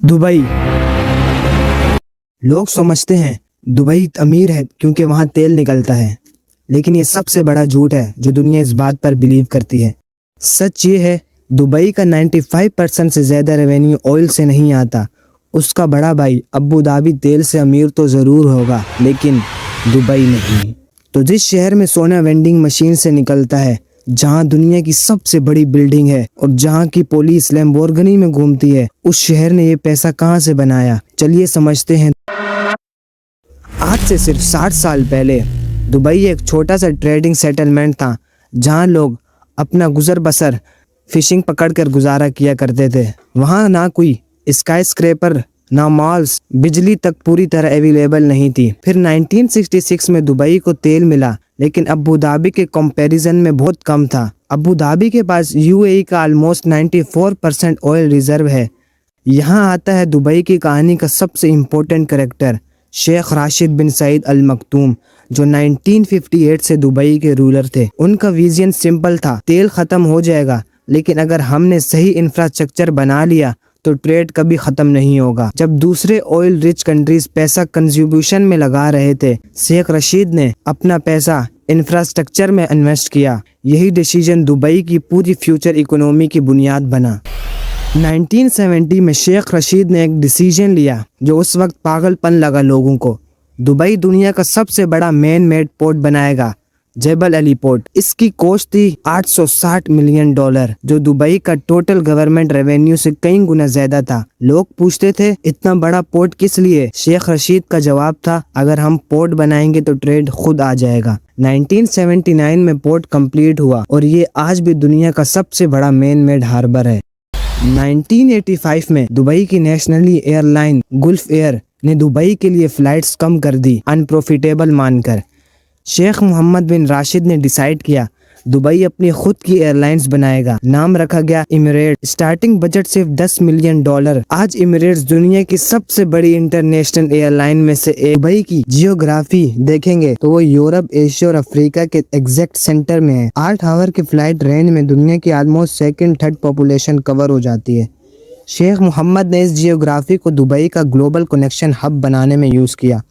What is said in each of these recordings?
Dubai. लोग समझते हैं दुबई अमीर है क्योंकि वहाँ तेल निकलता है, लेकिन ये सबसे बड़ा झूठ है जो दुनिया इस बात पर बिलीव करती है। सच ये है, दुबई का 95% से ज़्यादा रेवेन्यू ऑयल से नहीं आता। उसका बड़ा भाई अबू धाबी तेल से अमीर तो ज़रूर होगा, लेकिन दुबई नहीं। तो जिस शहर में सोना वेंडिंग मशीन से निकलता है, जहां दुनिया की सबसे बड़ी बिल्डिंग है और जहां की पुलिस लैम्बोर्गिनी में घूमती है, उस शहर ने ये पैसा कहां से बनाया, चलिए समझते हैं। आज से सिर्फ 60 साल पहले दुबई एक छोटा सा ट्रेडिंग सेटलमेंट था, जहां लोग अपना गुजर बसर फिशिंग पकड़कर गुजारा किया करते थे। वहां ना कोई स्काई स्क्रैपर, ना मॉल्स, बिजली तक पूरी तरह अवेलेबल नहीं थी। फिर 1966 में दुबई को तेल मिला, लेकिन अबू धाबी के कंपैरिजन में बहुत कम था। अबू धाबी के पास यूएई का ऑलमोस्ट 94% ऑयल रिजर्व है। यहाँ आता है दुबई की कहानी का सबसे इम्पोर्टेंट कैरेक्टर, शेख राशिद बिन सईद अल मखदूम, जो 1958 से दुबई के रूलर थे। उनका विजन सिंपल था, तेल खत्म हो जाएगा, लेकिन अगर हमने सही इंफ्रास्ट्रक्चर बना लिया तो ट्रेड कभी खत्म नहीं होगा। जब दूसरे ऑयल रिच कंट्रीज पैसा कंट्रीब्यूशन में लगा रहे थे, शेख रशीद ने अपना पैसा इंफ्रास्ट्रक्चर में इन्वेस्ट किया। यही डिसीजन दुबई की पूरी फ्यूचर इकोनॉमी की बुनियाद बना। 1970 में शेख रशीद ने एक डिसीजन लिया जो उस वक्त पागलपन लगा लोगों को। दुबई दुनिया का सबसे बड़ा मैन मेड पोर्ट बनाएगा, जेबल अली पोर्ट। इसकी कॉस्ट थी $860 मिलियन, जो दुबई का टोटल गवर्नमेंट रेवेन्यू से कई गुना ज्यादा था। लोग पूछते थे इतना बड़ा पोर्ट किस लिए? शेख रशीद का जवाब था, अगर हम पोर्ट बनाएंगे तो ट्रेड खुद आ जाएगा। 1979 में पोर्ट कंप्लीट हुआ और ये आज भी दुनिया का सबसे बड़ा मैन मेड हार्बर है। 1985 में दुबई की नेशनली एयरलाइन गुल्फ एयर ने दुबई के लिए फ्लाइट्स कम कर दी, अनप्रॉफिटेबल मानकर। शेख मोहम्मद बिन राशिद ने डिसाइड किया दुबई अपनी खुद की एयरलाइंस बनाएगा। नाम रखा गया इमिरेट्स। स्टार्टिंग बजट सिर्फ $10 मिलियन। आज इमिरेट्स दुनिया की सबसे बड़ी इंटरनेशनल एयरलाइन में से एक। दुबई की जियोग्राफी देखेंगे तो वो यूरोप, एशिया और अफ्रीका के एग्जैक्ट सेंटर में है। 8 आवर की फ्लाइट रेंज में दुनिया की almost second third population cover हो जाती है। शेख मोहम्मद ने इस जियोग्राफी को दुबई का ग्लोबल कनेक्शन हब बनाने में यूज किया।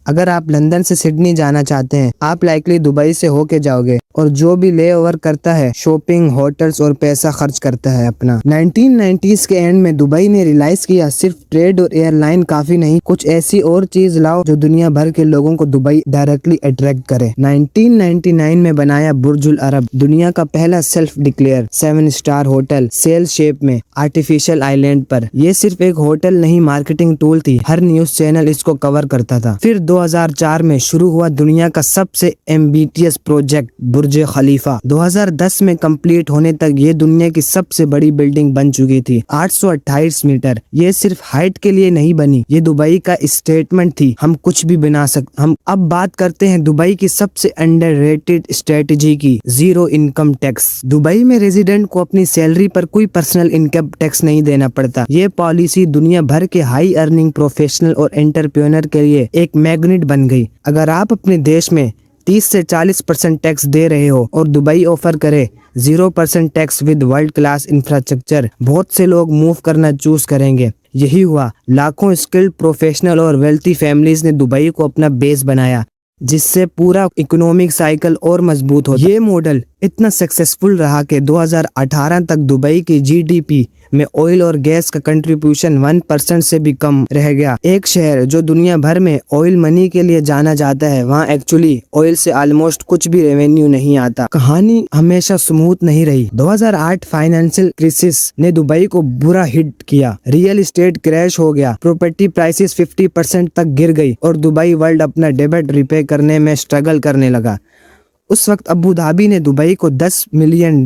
अगर आप लंदन से सिडनी जाना चाहते हैं, आप लाइकली दुबई से होके जाओगे, और जो भी ले ओवर करता है शॉपिंग, होटल्स और पैसा खर्च करता है अपना। 1990s के एंड में दुबई ने रियलाइज किया सिर्फ ट्रेड और एयरलाइन काफी नहीं, कुछ ऐसी और चीज लाओ जो दुनिया भर के लोगों को दुबई डायरेक्टली अट्रैक्ट करे। 1999 में बनाया बुर्जुल अरब, दुनिया का पहला self declare 7 star hotel, sail shape में आर्टिफिशियल आइलैंड पर। ये सिर्फ एक होटल नहीं, मार्केटिंग टूल थी। हर न्यूज चैनल इसको कवर करता था। फिर 2004 में शुरू हुआ दुनिया का सबसे एम्बिटियस प्रोजेक्ट बुर्ज खलीफा। 2010 में कंप्लीट होने तक ये दुनिया की सबसे बड़ी बिल्डिंग बन चुकी थी, 828 मीटर। ये सिर्फ हाइट के लिए नहीं बनी, ये दुबई का स्टेटमेंट थी, हम कुछ भी बना सकते। हम अब बात करते हैं दुबई की सबसे अंडररेटेड स्ट्रेटजी की, जीरो इनकम टैक्स। दुबई में रेजिडेंट को अपनी सैलरी पर कोई पर्सनल इनकम टैक्स नहीं देना पड़ता। ये पॉलिसी दुनिया भर के हाई अर्निंग प्रोफेशनल और एंटरप्रेन्योर के लिए एक मैग्नेट बन गई। अगर आप अपने देश में 30 से 40% टैक्स दे रहे हो और दुबई ऑफर करे 0% tax with world class infrastructure, बहुत से लोग मूव करना चूज करेंगे। यही हुआ, लाखों स्किल्ड प्रोफेशनल और वेल्थी फैमिलीज ने दुबई को अपना बेस बनाया, जिससे पूरा इकोनॉमिक साइकिल और मजबूत हो। ये मॉडल इतना सक्सेसफुल रहा कि 2018 तक दुबई की जीडीपी में ऑयल और गैस का कंट्रीब्यूशन 1% से भी कम रह गया। एक शहर जो दुनिया भर में ऑयल मनी के लिए जाना जाता है, वहाँ एक्चुअली ऑयल से ऑलमोस्ट कुछ भी रेवेन्यू नहीं आता। कहानी हमेशा स्मूथ नहीं रही। 2008 फाइनेंशियल क्राइसिस ने दुबई को बुरा हिट किया। रियल एस्टेट क्रैश हो गया, प्रॉपर्टी प्राइसेस 50% तक गिर गई और दुबई वर्ल्ड अपना डेब्ट रिपे करने में स्ट्रगल करने लगा। उस वक्त अबू धाबी ने दुबई को $10 मिलियन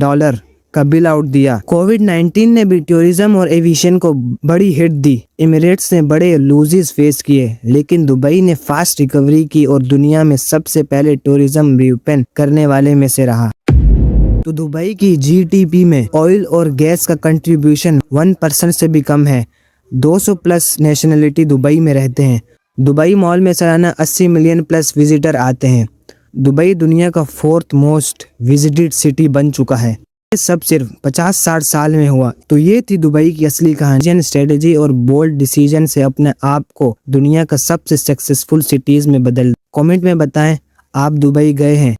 का बिल आउट दिया। कोविड-19 ने भी टूरिज्म और एविएशन को बड़ी हिट दी। इमिरेट्स ने बड़े लूजेस फेस किए, लेकिन दुबई ने फास्ट रिकवरी की और दुनिया में सबसे पहले टूरिज्म रीओपन करने वाले में से रहा। तो दुबई की जीडीपी में ऑयल और गैस का कंट्रीब्यूशन 1% से भी कम है। 200 प्लस नेशनलिटी दुबई में रहते हैं। दुबई मॉल में सालाना 80 मिलियन प्लस विजिटर आते हैं। दुबई दुनिया का 4th मोस्ट विजिटेड सिटी बन चुका है। ये सब सिर्फ 50-60 साल में हुआ। तो ये थी दुबई की असली कहानी। स्ट्रेटेजी और बोल्ड डिसीजन से अपने आप को दुनिया का सबसे सक्सेसफुल सिटीज में बदल। कमेंट में बताएं आप दुबई गए हैं